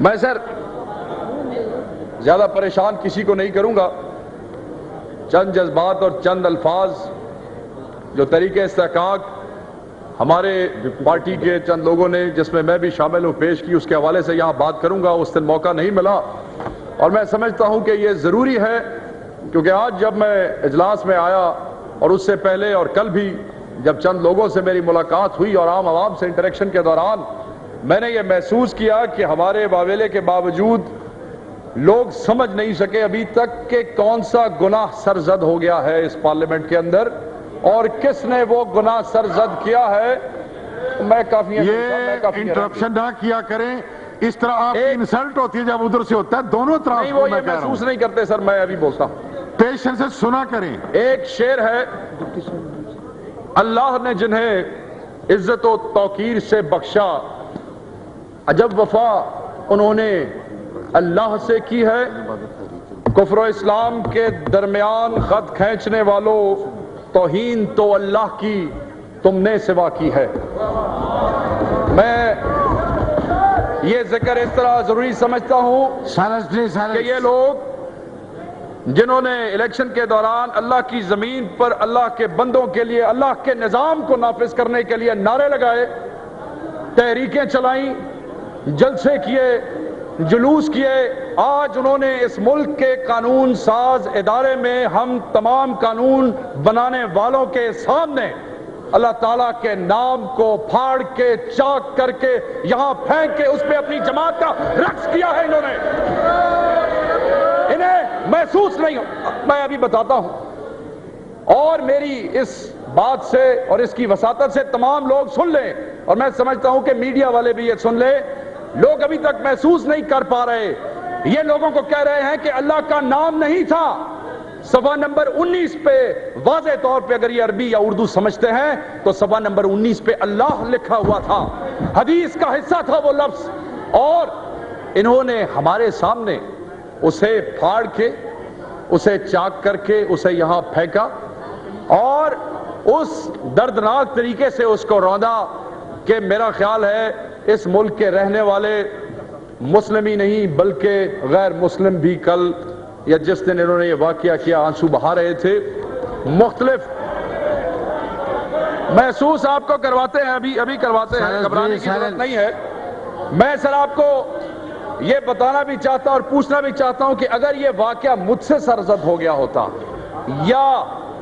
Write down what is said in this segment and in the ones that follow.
میں سر زیادہ پریشان کسی کو نہیں کروں گا. چند جذبات اور چند الفاظ جو طریقہ استحقاق ہمارے پارٹی کے چند لوگوں نے، جس میں میں بھی شامل ہوں، پیش کی، اس کے حوالے سے یہاں بات کروں گا. اس دن موقع نہیں ملا اور میں سمجھتا ہوں کہ یہ ضروری ہے، کیونکہ آج جب میں اجلاس میں آیا اور اس سے پہلے اور کل بھی جب چند لوگوں سے میری ملاقات ہوئی اور عام عوام سے انٹریکشن کے دوران میں نے یہ محسوس کیا کہ ہمارے واویلے کے باوجود لوگ سمجھ نہیں سکے ابھی تک کہ کون سا گناہ سرزد ہو گیا ہے اس پارلیمنٹ کے اندر اور کس نے وہ گناہ سرزد کیا ہے. میں کافی یہ انٹرپشن نہ کیا کریں، اس طرح آپ کی انسلٹ ہوتی ہے جب ادھر سے ہوتا ہے دونوں طرف. نہیں، وہ یہ محسوس نہیں کرتے سر. میں ابھی بولتا ہوں، پیشنس سے سنا کریں. ایک شعر ہے، اللہ نے جنہیں عزت و توقیر سے بخشا، عجب وفا انہوں نے اللہ سے کی ہے. کفر و اسلام کے درمیان خط کھینچنے والوں، توہین تو اللہ کی تم نے سوا کی ہے. میں یہ ذکر اس طرح ضروری سمجھتا ہوں کہ یہ لوگ جنہوں نے الیکشن کے دوران اللہ کی زمین پر اللہ کے بندوں کے لیے، اللہ کے نظام کو نافذ کرنے کے لیے نعرے لگائے، تحریکیں چلائیں، جلسے کیے، جلوس کیے، آج انہوں نے اس ملک کے قانون ساز ادارے میں ہم تمام قانون بنانے والوں کے سامنے اللہ تعالیٰ کے نام کو پھاڑ کے، چاک کر کے، یہاں پھینک کے اس پہ اپنی جماعت کا رقص کیا ہے. انہیں محسوس نہیں ہو. میں ابھی بتاتا ہوں، اور میری اس بات سے اور اس کی وساطت سے تمام لوگ سن لیں، اور میں سمجھتا ہوں کہ میڈیا والے بھی یہ سن لیں. لوگ ابھی تک محسوس نہیں کر پا رہے. یہ لوگوں کو کہہ رہے ہیں کہ اللہ کا نام نہیں تھا. صفحہ نمبر 19 پہ واضح طور پہ اگر یہ عربی یا اردو سمجھتے ہیں تو صفحہ نمبر 19 پہ اللہ لکھا ہوا تھا، حدیث کا حصہ تھا وہ لفظ، اور انہوں نے ہمارے سامنے اسے پھاڑ کے، اسے چاک کر کے اسے یہاں پھینکا اور اس دردناک طریقے سے اس کو روندا کہ میرا خیال ہے اس ملک کے رہنے والے مسلم ہی نہیں بلکہ غیر مسلم بھی کل یا جس دن انہوں نے یہ واقعہ کیا آنسو بہا رہے تھے. مختلف محسوس آپ کو کرواتے ہیں، ابھی کرواتے ہیں، گھبرانے کی ضرورت نہیں ہے. میں سر آپ کو یہ بتانا بھی چاہتا ہوں اور پوچھنا بھی چاہتا ہوں کہ اگر یہ واقعہ مجھ سے سرزد ہو گیا ہوتا یا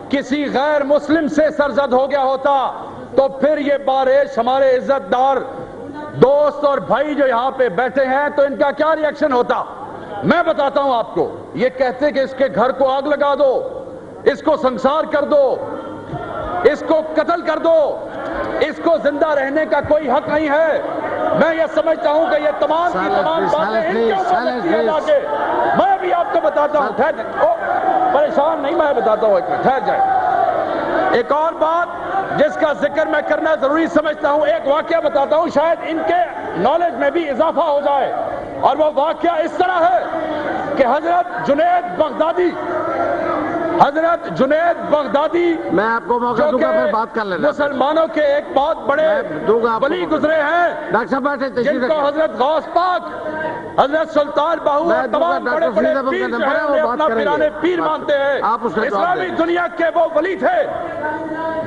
کسی غیر مسلم سے سرزد ہو گیا ہوتا تو پھر یہ بارش ہمارے عزت دار دوست اور بھائی جو یہاں پہ بیٹھے ہیں تو ان کا کیا ری ایکشن ہوتا. میں بتاتا ہوں آپ کو. یہ کہتے کہ اس کے گھر کو آگ لگا دو، اس کو سنسار کر دو، اس کو قتل کر دو، اس کو زندہ رہنے کا کوئی حق نہیں ہے. میں یہ سمجھتا ہوں کہ یہ تمام کی تمام باتیں ان کے اوپر لگتی ہیں. میں بھی آپ کو بتاتا ہوں، پریشان نہیں، میں بتاتا ہوں، ٹھہر جائے. ایک اور بات جس کا ذکر میں کرنا ضروری سمجھتا ہوں، ایک واقعہ بتاتا ہوں، شاید ان کے نالج میں بھی اضافہ ہو جائے. اور وہ واقعہ اس طرح ہے کہ حضرت جنید بغدادی میں آپ کو موقع دوں گا، پھر بات کر لینا. مسلمانوں کے ایک بہت بڑے ولی گزرے ہیں، ڈاکٹر صاحب بیٹھے، جن کو حضرت غوث پاک، حضرت سلطان باہو اور تمام بڑے بڑے پیر جو ہیں انہیں اپنا پیرانے پیر مانتے ہیں. اسلامی دنیا کے وہ ولی تھے،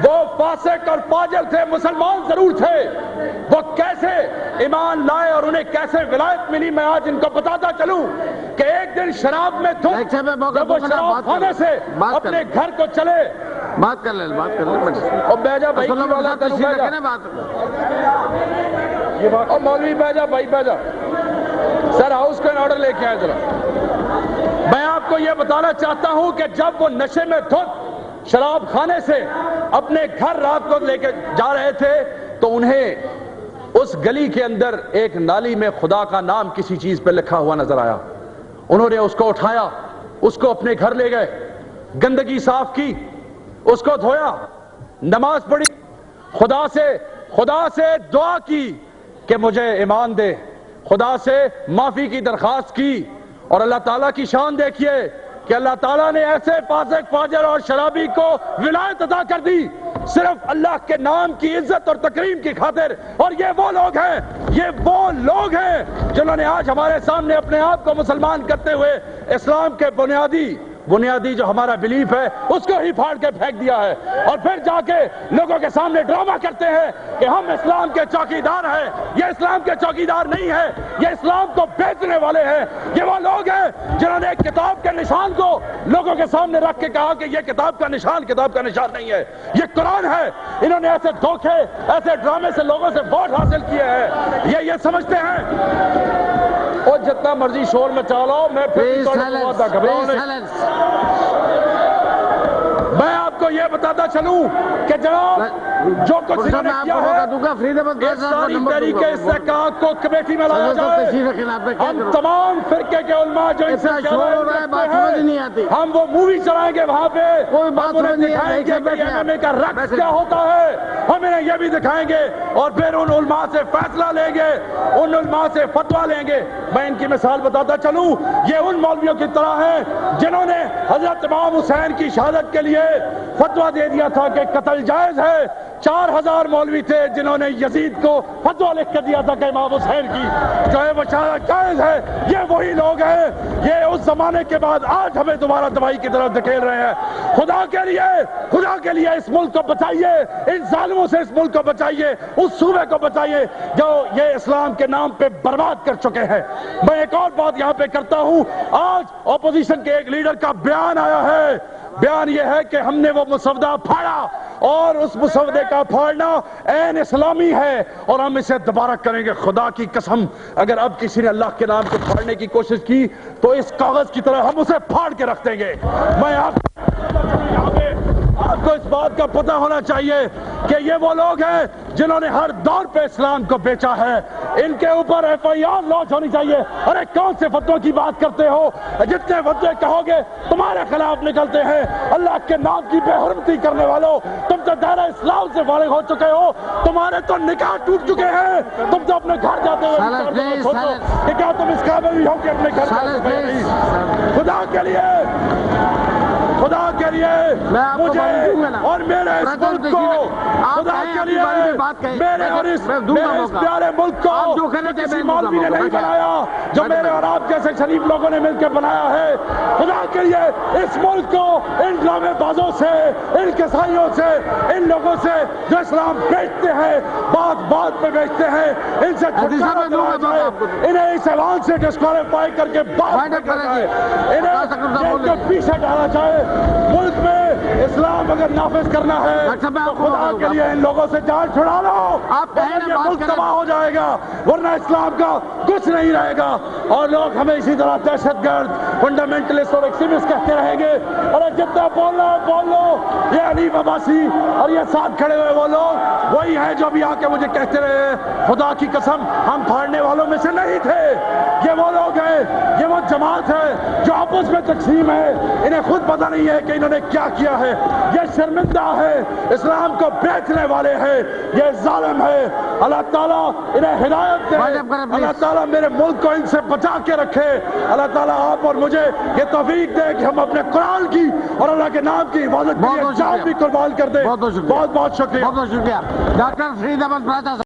وہ فاسق اور فاجر تھے، مسلمان ضرور تھے. وہ کیسے ایمان لائے اور انہیں کیسے ولایت ملی، میں آج ان کو بتاتا چلوں کہ ایک دن شراب میں تھے، جب وہ شراب خانے سے اپنے گھر کو چلے. بات کر لیں. اور بیجا بھائی اور مولوی بیجا سر ہاؤس کا آرڈر لے کے آئے ذرا. میں آپ کو یہ بتانا چاہتا ہوں کہ جب وہ نشے میں دھت شراب خانے سے اپنے گھر رات کو لے کے جا رہے تھے تو انہیں اس گلی کے اندر ایک نالی میں خدا کا نام کسی چیز پہ لکھا ہوا نظر آیا. انہوں نے اس کو اٹھایا، اس کو اپنے گھر لے گئے، گندگی صاف کی، اس کو دھویا، نماز پڑھی، خدا سے دعا کی کہ مجھے ایمان دے، خدا سے معافی کی درخواست کی. اور اللہ تعالیٰ کی شان دیکھیے کہ اللہ تعالیٰ نے ایسے فاسق فاجر اور شرابی کو ولایت عطا کر دی صرف اللہ کے نام کی عزت اور تکریم کی خاطر. اور یہ وہ لوگ ہیں جنہوں نے آج ہمارے سامنے اپنے آپ کو مسلمان کرتے ہوئے اسلام کے بنیادی جو ہمارا بلیف ہے اس کو ہی پھاڑ کے پھینک دیا ہے, اور پھر جا کے لوگوں کے سامنے ڈرامہ کرتے ہیں کہ ہم اسلام کے چوکیدار ہیں. یہ اسلام کے چوکیدار نہیں ہے, یہ اسلام کو بیچنے والے ہیں. یہ وہ لوگ ہیں جنہوں نے ایک کتاب کے نشان کو لوگوں کے سامنے رکھ کے کہا کہ یہ کتاب کا نشان نہیں ہے, یہ قرآن ہے. انہوں نے ایسے دھوکے, ایسے ڈرامے سے لوگوں سے ووٹ حاصل کیے ہیں. یہ سمجھتے ہیں اور جتنا مرضی شور مچا لو, میں میں آپ کو یہ بتاتا چلوں کہ جناب جو کچھ انہوں نے کیا ہے اس ساری تحریک استحقاق کو کمیٹی میں لایا جائے. ہم تمام فرقے کے علماء جو ان سے ہم وہ مووی چلائیں گے وہاں پہ, ہم انہیں دکھائیں گے کہ MMA کا رقص کیا ہوتا ہے. ہم انہیں یہ بھی دکھائیں گے اور پھر ان علماء سے فیصلہ لیں گے, ان علماء سے فتویٰ لیں گے. میں ان کی مثال بتاتا چلوں, یہ ان مولویوں کی طرح ہیں جنہوں نے حضرت امام حسین کی شہادت کے لیے فتویٰ دے دیا تھا کہ قتل جائز ہے. 4000 مولوی تھے جنہوں نے یزید کو فتویٰ لکھ کے دیا تھا کہ امام حسین کی جو ہے وہ شہادت جائز ہے. یہ وہی لوگ ہیں, یہ اس زمانے کے بعد آج ہمیں دوبارہ تباہی کی طرف دھکیل رہے ہیں. خدا کے لیے اس ملک کو بچائیے, ان ظالموں سے اس ملک کو بچائیے, اس صوبے کو بچائیے جو یہ اسلام کے نام پہ برباد کر چکے ہیں. میں ایک اور بات یہاں پہ کرتا ہوں. آج اپوزیشن کے ایک لیڈر کا بیان آیا ہے. بیان یہ ہے کہ ہم نے وہ مسودہ پھاڑا اور اس مسودے کا پھاڑنا عین اسلامی ہے اور ہم اسے دوبارہ کریں گے. خدا کی قسم, اگر اب کسی نے اللہ کے نام کو پھاڑنے کی کوشش کی تو اس کاغذ کی طرح ہم اسے پھاڑ کے رکھ دیں گے. میں آپ کو اس بات کا پتہ ہونا چاہیے کہ یہ وہ لوگ ہیں جنہوں نے ہر دور پہ اسلام کو بیچا ہے. ان کے اوپر FIR لانچ ہونی چاہیے. ارے کون سے فتووں کی بات کرتے ہو؟ جتنے فتوے کہو گے تمہارے خلاف نکلتے ہیں. اللہ کے نام کی بے حرمتی کرنے والوں, تم تو دائرہ اسلام سے فارغ ہو چکے ہو, تمہارے تو نکاح ٹوٹ چکے ہیں. تم تو اپنے گھر جاتے ہوئے سوچو کہ کیا تم اس قابل بھی ہو کہ اپنے گھر خدا کے لیے مجھے اور میرے اس ملک کو, خدا کے لیے میرے اور اس پیارے ملک کو کسی مولوی نے نہیں بنایا, جو میرے اور آپ جیسے شریف لوگوں نے مل کے بنایا ہے. خدا کے لیے اس ملک کو ان ڈرامے بازوں سے, ان کسائیوں سے, ان لوگوں سے جو اسلام بیچتے ہیں, بات پہ بیچتے ہیں, ان سے چھٹکارا دلایا جائے. انہیں اس اعلان سے ڈسکوالیفائی کر کے بات کیا جائے, انہیں پیچھے ڈالا جائے. ملک میں اسلام اگر نافذ کرنا ہے تو خدا کے لیے ان لوگوں سے جان چھڑا لو. یہ ملک تباہ ہو جائے گا, ورنہ اسلام کا کچھ نہیں رہے گا. اور لوگ ہمیں اسی طرح دہشت گرد, فنڈامنٹلسٹ اور ایکسٹریمسٹ کہتے رہیں گے. اور جتنا بول لو. یہ حنیف عباسی اور یہ ساتھ کھڑے ہوئے وہ لوگ وہی ہیں جو ابھی آ کے مجھے کہتے رہے خدا کی قسم ہم پھاڑنے والوں میں سے نہیں تھے. یہ وہ لوگ ہیں, یہ وہ جماعت ہے جو آپس میں تقسیم ہے. انہیں خود پتہ نہیں ہے کہ انہوں نے کیا کیا ہے. یہ شرمندہ ہے, اسلام کو بیچنے والے ہیں, یہ ظالم ہے. اللہ تعالیٰ انہیں ہدایت دے, اللہ تعالیٰ میرے ملک کو ان سے بچا کے رکھے. اللہ تعالیٰ آپ اور مجھے یہ توفیق دے کہ ہم اپنے قرآن کی اور اللہ کے نام کی حفاظت کے لیے جان بھی قربان کر دیں. بہت بہت شکریہ. ڈاکٹر فرید احمد